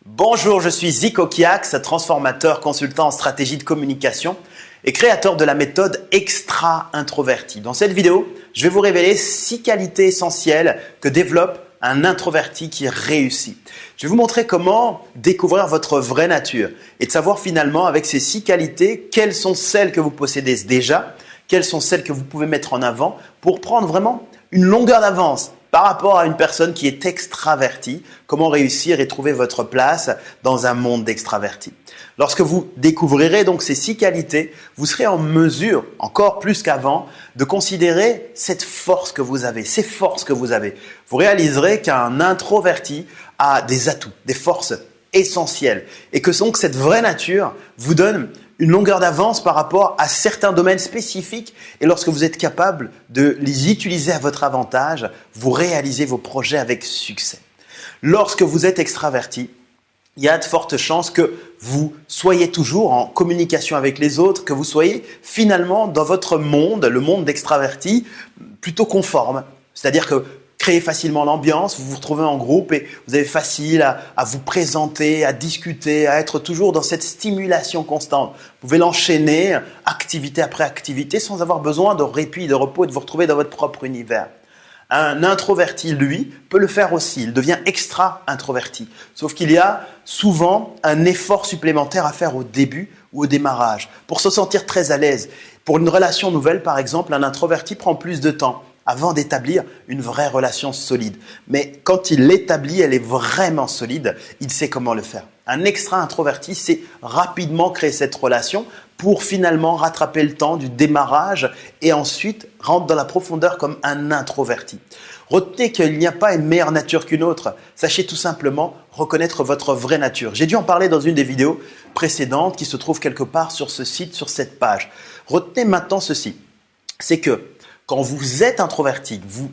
Bonjour, je suis Zico Kiax, transformateur, consultant en stratégie de communication et créateur de la méthode extra-introverti. Dans cette vidéo, je vais vous révéler 6 qualités essentielles que développe un introverti qui réussit. Je vais vous montrer comment découvrir votre vraie nature et de savoir finalement avec ces 6 qualités, quelles sont celles que vous possédez déjà, quelles sont celles que vous pouvez mettre en avant pour prendre vraiment une longueur d'avance par rapport à une personne qui est extravertie, comment réussir et trouver votre place dans un monde d'extravertis. Lorsque vous découvrirez donc ces 6 qualités, vous serez en mesure, encore plus qu'avant, de considérer cette force que vous avez, ces forces que vous avez. Vous réaliserez qu'un introverti a des atouts, des forces essentielles et que donc cette vraie nature vous donne une longueur d'avance par rapport à certains domaines spécifiques et lorsque vous êtes capable de les utiliser à votre avantage, vous réalisez vos projets avec succès. Lorsque vous êtes extraverti, il y a de fortes chances que vous soyez toujours en communication avec les autres, que vous soyez finalement dans votre monde, le monde d'extraverti, plutôt conforme. C'est-à-dire que créez facilement l'ambiance, vous vous retrouvez en groupe et vous avez facile à vous présenter, à discuter, à être toujours dans cette stimulation constante. Vous pouvez l'enchaîner activité après activité sans avoir besoin de répit, de repos et de vous retrouver dans votre propre univers. Un introverti, lui, peut le faire aussi. Il devient extra-introverti. Sauf qu'il y a souvent un effort supplémentaire à faire au début ou au démarrage pour se sentir très à l'aise. Pour une relation nouvelle, par exemple, un introverti prend plus de temps avant d'établir une vraie relation solide. Mais quand il l'établit, elle est vraiment solide, il sait comment le faire. Un extra-introverti sait rapidement créer cette relation pour finalement rattraper le temps du démarrage et ensuite rentre dans la profondeur comme un introverti. Retenez qu'il n'y a pas une meilleure nature qu'une autre. Sachez tout simplement reconnaître votre vraie nature. J'ai dû en parler dans une des vidéos précédentes qui se trouve quelque part sur ce site, sur cette page. Retenez maintenant ceci, c'est que quand vous êtes introverti, que vous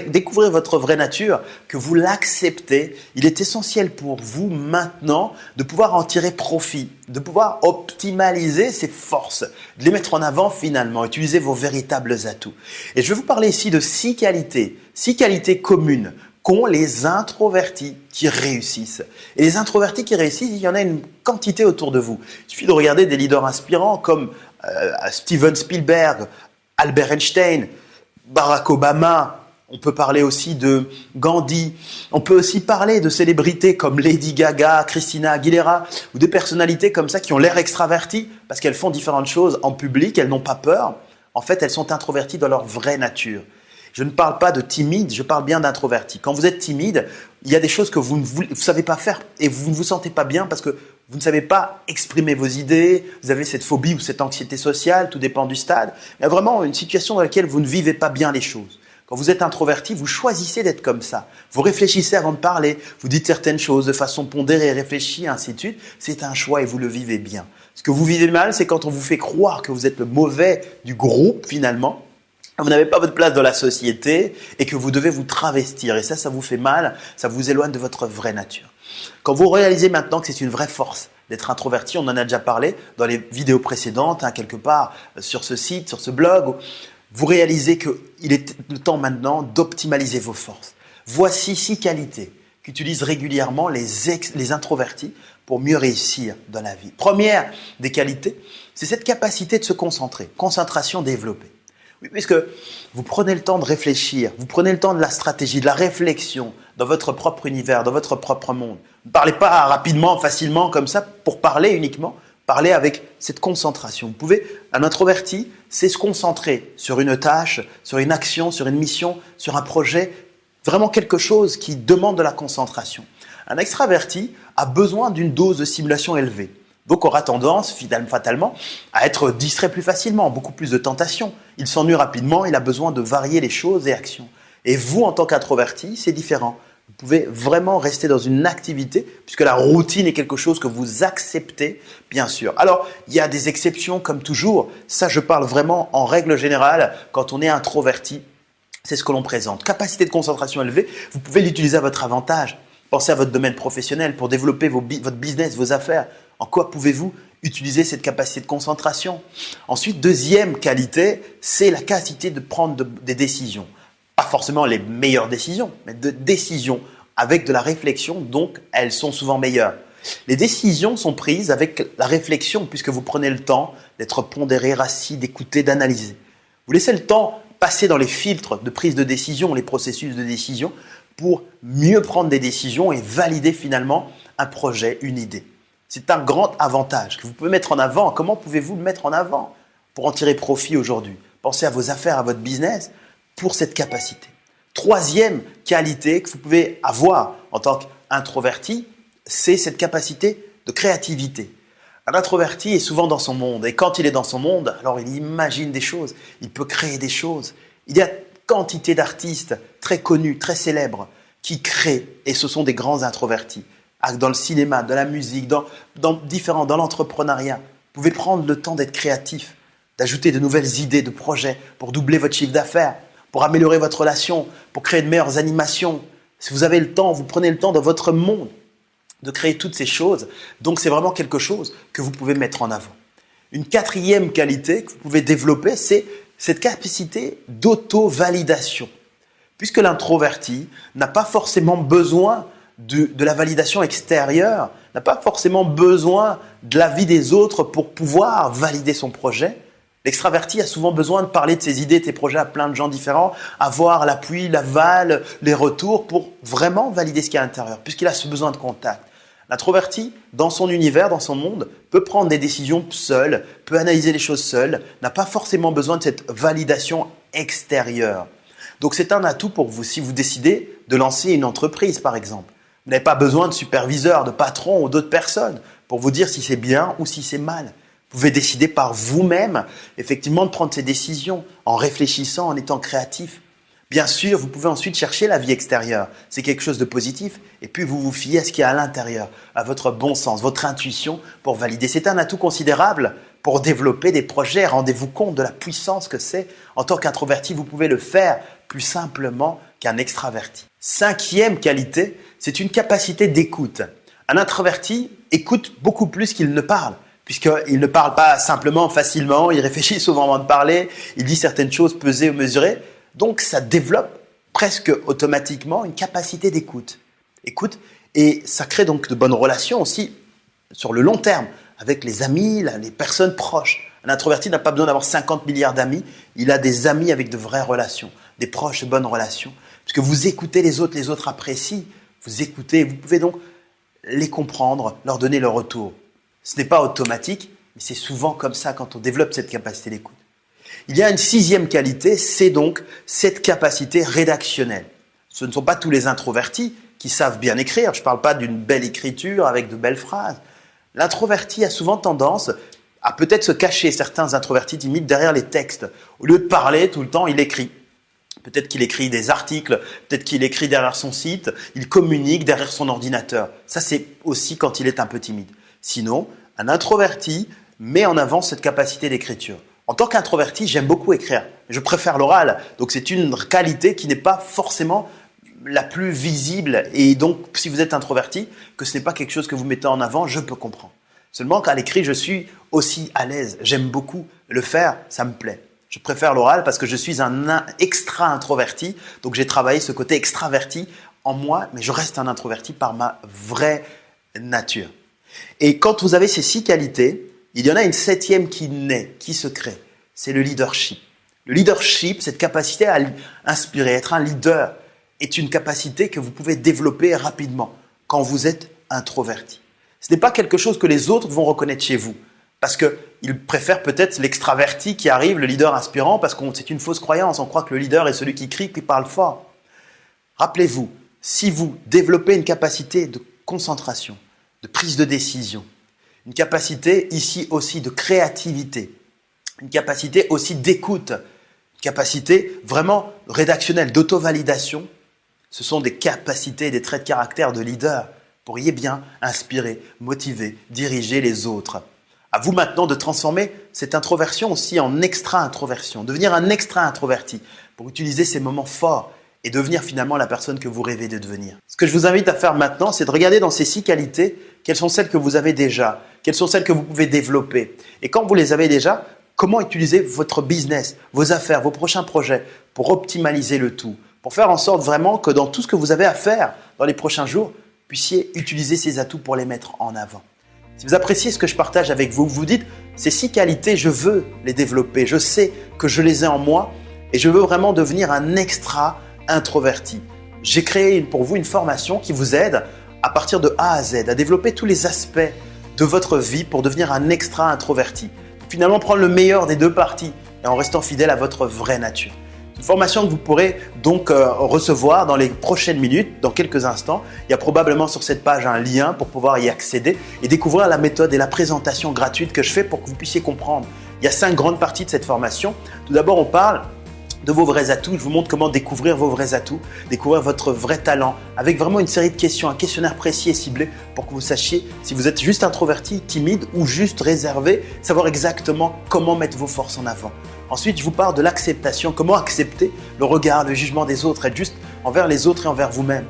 découvrez votre vraie nature, que vous l'acceptez, il est essentiel pour vous maintenant de pouvoir en tirer profit, de pouvoir optimaliser ces forces, de les mettre en avant finalement, utiliser vos véritables atouts. Et je vais vous parler ici de 6 qualités communes qu'ont les introvertis qui réussissent. Et les introvertis qui réussissent, il y en a une quantité autour de vous. Il suffit de regarder des leaders inspirants comme Steven Spielberg, Albert Einstein, Barack Obama, on peut parler aussi de Gandhi, on peut aussi parler de célébrités comme Lady Gaga, Christina Aguilera ou des personnalités comme ça qui ont l'air extraverties parce qu'elles font différentes choses en public, elles n'ont pas peur. En fait, elles sont introverties dans leur vraie nature. Je ne parle pas de timide, je parle bien d'introverti. Quand vous êtes timide, il y a des choses que vous ne savez pas faire et vous ne vous sentez pas bien parce que vous ne savez pas exprimer vos idées, vous avez cette phobie ou cette anxiété sociale, tout dépend du stade. Il y a vraiment une situation dans laquelle vous ne vivez pas bien les choses. Quand vous êtes introverti, vous choisissez d'être comme ça. Vous réfléchissez avant de parler, vous dites certaines choses de façon pondérée, réfléchie, ainsi de suite. C'est un choix et vous le vivez bien. Ce que vous vivez mal, c'est quand on vous fait croire que vous êtes le mauvais du groupe finalement. Vous n'avez pas votre place dans la société et que vous devez vous travestir. Et ça vous fait mal, ça vous éloigne de votre vraie nature. Quand vous réalisez maintenant que c'est une vraie force d'être introverti, on en a déjà parlé dans les vidéos précédentes, quelque part sur ce site, sur ce blog, vous réalisez qu'il est le temps maintenant d'optimaliser vos forces. Voici 6 qualités qu'utilisent régulièrement les introvertis pour mieux réussir dans la vie. Première des qualités, c'est cette capacité de se concentrer, concentration développée. Oui, puisque vous prenez le temps de réfléchir, vous prenez le temps de la stratégie, de la réflexion dans votre propre univers, dans votre propre monde. Ne parlez pas rapidement, facilement comme ça pour parler uniquement, parlez avec cette concentration. Un introverti, c'est se concentrer sur une tâche, sur une action, sur une mission, sur un projet, vraiment quelque chose qui demande de la concentration. Un extraverti a besoin d'une dose de stimulation élevée. Donc, aura tendance, fatalement, à être distrait plus facilement, beaucoup plus de tentations. Il s'ennuie rapidement, il a besoin de varier les choses et actions. Et vous, en tant qu'introverti, c'est différent. Vous pouvez vraiment rester dans une activité, puisque la routine est quelque chose que vous acceptez, bien sûr. Alors, il y a des exceptions, comme toujours. Ça, je parle vraiment en règle générale, quand on est introverti, c'est ce que l'on présente. Capacité de concentration élevée, vous pouvez l'utiliser à votre avantage. Pensez à votre domaine professionnel pour développer votre business, vos affaires. En quoi pouvez-vous utiliser cette capacité de concentration? Ensuite, deuxième qualité, c'est la capacité de prendre des décisions. Pas forcément les meilleures décisions, mais de décisions avec de la réflexion, donc elles sont souvent meilleures. Les décisions sont prises avec la réflexion puisque vous prenez le temps d'être pondéré, rassis, d'écouter, d'analyser. Vous laissez le temps passer dans les filtres de prise de décision, les processus de décision pour mieux prendre des décisions et valider finalement un projet, une idée. C'est un grand avantage que vous pouvez mettre en avant. Comment pouvez-vous le mettre en avant pour en tirer profit aujourd'hui? Pensez à vos affaires, à votre business pour cette capacité. Troisième qualité que vous pouvez avoir en tant qu'introverti, c'est cette capacité de créativité. Un introverti est souvent dans son monde et quand il est dans son monde, alors il imagine des choses, il peut créer des choses. Il y a quantité d'artistes très connus, très célèbres qui créent et ce sont des grands introvertis. Dans le cinéma, dans la musique, dans l'entrepreneuriat. Vous pouvez prendre le temps d'être créatif, d'ajouter de nouvelles idées, de projets pour doubler votre chiffre d'affaires, pour améliorer votre relation, pour créer de meilleures animations. Si vous avez le temps, vous prenez le temps dans votre monde de créer toutes ces choses. Donc, c'est vraiment quelque chose que vous pouvez mettre en avant. Une quatrième qualité que vous pouvez développer, c'est cette capacité d'auto-validation. Puisque l'introverti n'a pas forcément besoin de la validation extérieure, n'a pas forcément besoin de l'avis des autres pour pouvoir valider son projet. L'extraverti a souvent besoin de parler de ses idées, de ses projets à plein de gens différents, avoir l'appui, l'aval, les retours pour vraiment valider ce qu'il y a à l'intérieur, puisqu'il a ce besoin de contact. L'introverti, dans son univers, dans son monde, peut prendre des décisions seul, peut analyser les choses seul, n'a pas forcément besoin de cette validation extérieure. Donc c'est un atout pour vous si vous décidez de lancer une entreprise par exemple. Vous n'avez pas besoin de superviseur, de patron ou d'autres personnes pour vous dire si c'est bien ou si c'est mal. Vous pouvez décider par vous-même, effectivement, de prendre ces décisions en réfléchissant, en étant créatif. Bien sûr, vous pouvez ensuite chercher la vie extérieure. C'est quelque chose de positif. Et puis, vous vous fiez à ce qu'il y a à l'intérieur, à votre bon sens, votre intuition pour valider. C'est un atout considérable pour développer des projets. Rendez-vous compte de la puissance que c'est. En tant qu'introverti, vous pouvez le faire plus simplement qu'un extraverti. Cinquième qualité, c'est une capacité d'écoute. Un introverti écoute beaucoup plus qu'il ne parle. Puisqu'il ne parle pas simplement, facilement, il réfléchit souvent avant de parler, il dit certaines choses pesées ou mesurées. Donc, ça développe presque automatiquement une capacité d'écoute. Et ça crée donc de bonnes relations aussi sur le long terme avec les amis, les personnes proches. Un introverti n'a pas besoin d'avoir 50 milliards d'amis, il a des amis avec de vraies relations, des proches et bonnes relations. Puisque vous écoutez les autres apprécient, vous écoutez, vous pouvez donc les comprendre, leur donner le retour. Ce n'est pas automatique, mais c'est souvent comme ça quand on développe cette capacité d'écoute. Il y a une sixième qualité, c'est donc cette capacité rédactionnelle. Ce ne sont pas tous les introvertis qui savent bien écrire. Je ne parle pas d'une belle écriture avec de belles phrases. L'introverti a souvent tendance à peut-être se cacher, certains introvertis timides, derrière les textes. Au lieu de parler tout le temps, il écrit. Peut-être qu'il écrit des articles, peut-être qu'il écrit derrière son site, il communique derrière son ordinateur. Ça, c'est aussi quand il est un peu timide. Sinon, un introverti met en avant cette capacité d'écriture. En tant qu'introverti, j'aime beaucoup écrire. Je préfère l'oral. Donc, c'est une qualité qui n'est pas forcément la plus visible. Et donc, si vous êtes introverti, que ce n'est pas quelque chose que vous mettez en avant, je peux comprendre. Seulement qu'à l'écrit, je suis aussi à l'aise. J'aime beaucoup le faire, ça me plaît. Je préfère l'oral parce que je suis un extra introverti. Donc, j'ai travaillé ce côté extraverti en moi, mais je reste un introverti par ma vraie nature. Et quand vous avez ces 6 qualités, il y en a une 7e qui naît, qui se crée. C'est le leadership. Le leadership, cette capacité à inspirer, être un leader, est une capacité que vous pouvez développer rapidement quand vous êtes introverti. Ce n'est pas quelque chose que les autres vont reconnaître chez vous parce qu'ils préfèrent peut-être l'extraverti qui arrive, le leader inspirant, parce que c'est une fausse croyance. On croit que le leader est celui qui crie, qui parle fort. Rappelez-vous, si vous développez une capacité de concentration, de prise de décision, une capacité ici aussi de créativité, une capacité aussi d'écoute, une capacité vraiment rédactionnelle, d'auto-validation. Ce sont des capacités, des traits de caractère de leader. Vous pourriez bien inspirer, motiver, diriger les autres. À vous maintenant de transformer cette introversion aussi en extra-introversion, devenir un extra-introverti pour utiliser ces moments forts et devenir finalement la personne que vous rêvez de devenir. Ce que je vous invite à faire maintenant, c'est de regarder dans ces 6 qualités, quelles sont celles que vous avez déjà, quelles sont celles que vous pouvez développer. Et quand vous les avez déjà, comment utiliser votre business, vos affaires, vos prochains projets pour optimaliser le tout, pour faire en sorte vraiment que dans tout ce que vous avez à faire dans les prochains jours, puissiez utiliser ces atouts pour les mettre en avant. Si vous appréciez ce que je partage avec vous, vous dites ces 6 qualités, je veux les développer, je sais que je les ai en moi et je veux vraiment devenir un extra introverti. J'ai créé pour vous une formation qui vous aide à partir de A à Z, à développer tous les aspects de votre vie pour devenir un extra introverti. Finalement, prendre le meilleur des deux parties et en restant fidèle à votre vraie nature. Une formation que vous pourrez donc recevoir dans les prochaines minutes, dans quelques instants. Il y a probablement sur cette page un lien pour pouvoir y accéder et découvrir la méthode et la présentation gratuite que je fais pour que vous puissiez comprendre. Il y a 5 grandes parties de cette formation. Tout d'abord, on parle de vos vrais atouts. Je vous montre comment découvrir vos vrais atouts, découvrir votre vrai talent avec vraiment une série de questions, un questionnaire précis et ciblé pour que vous sachiez si vous êtes juste introverti, timide ou juste réservé, savoir exactement comment mettre vos forces en avant. Ensuite, je vous parle de l'acceptation, comment accepter le regard, le jugement des autres, être juste envers les autres et envers vous-même.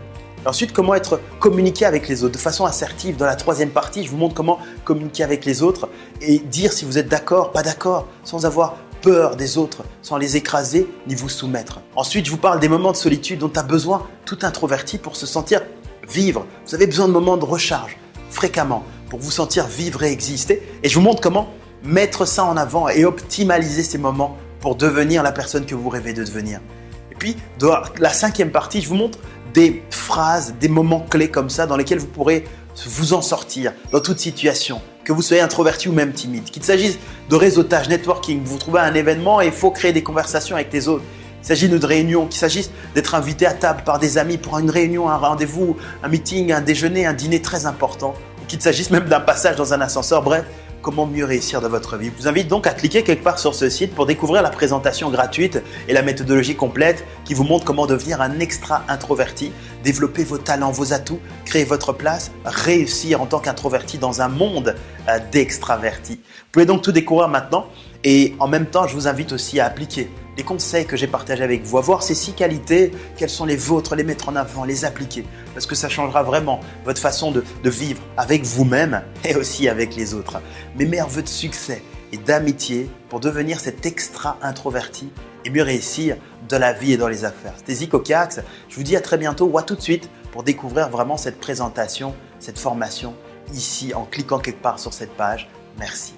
Et ensuite, comment communiquer avec les autres de façon assertive. Dans la 3e partie, je vous montre comment communiquer avec les autres et dire si vous êtes d'accord, pas d'accord, sans avoir peur des autres, sans les écraser ni vous soumettre. Ensuite, je vous parle des moments de solitude dont a besoin tout introverti pour se sentir vivre. Vous avez besoin de moments de recharge fréquemment pour vous sentir vivre et exister. Et je vous montre comment mettre ça en avant et optimaliser ces moments pour devenir la personne que vous rêvez de devenir. Et puis, dans la 5e partie, je vous montre des phrases, des moments clés comme ça dans lesquels vous pourrez vous en sortir dans toute situation, que vous soyez introverti ou même timide. Qu'il s'agisse de réseautage, networking, vous vous trouvez à un événement et il faut créer des conversations avec les autres. Il s'agit de réunions, qu'il s'agisse d'être invité à table par des amis pour une réunion, un rendez-vous, un meeting, un déjeuner, un dîner très important. Ou qu'il s'agisse même d'un passage dans un ascenseur, bref, comment mieux réussir dans votre vie. Je vous invite donc à cliquer quelque part sur ce site pour découvrir la présentation gratuite et la méthodologie complète qui vous montre comment devenir un extra introverti, développer vos talents, vos atouts, créer votre place, réussir en tant qu'introverti dans un monde d'extravertis. Vous pouvez donc tout découvrir maintenant et en même temps, je vous invite aussi à appliquer les conseils que j'ai partagés avec vous, à voir ces 6 qualités, quelles sont les vôtres, les mettre en avant, les appliquer parce que ça changera vraiment votre façon de vivre avec vous-même et aussi avec les autres. Mes meilleurs vœux de succès et d'amitié pour devenir cet extra introverti et mieux réussir dans la vie et dans les affaires. C'était Zico Kiax, je vous dis à très bientôt ou à tout de suite pour découvrir vraiment cette présentation, cette formation ici en cliquant quelque part sur cette page. Merci.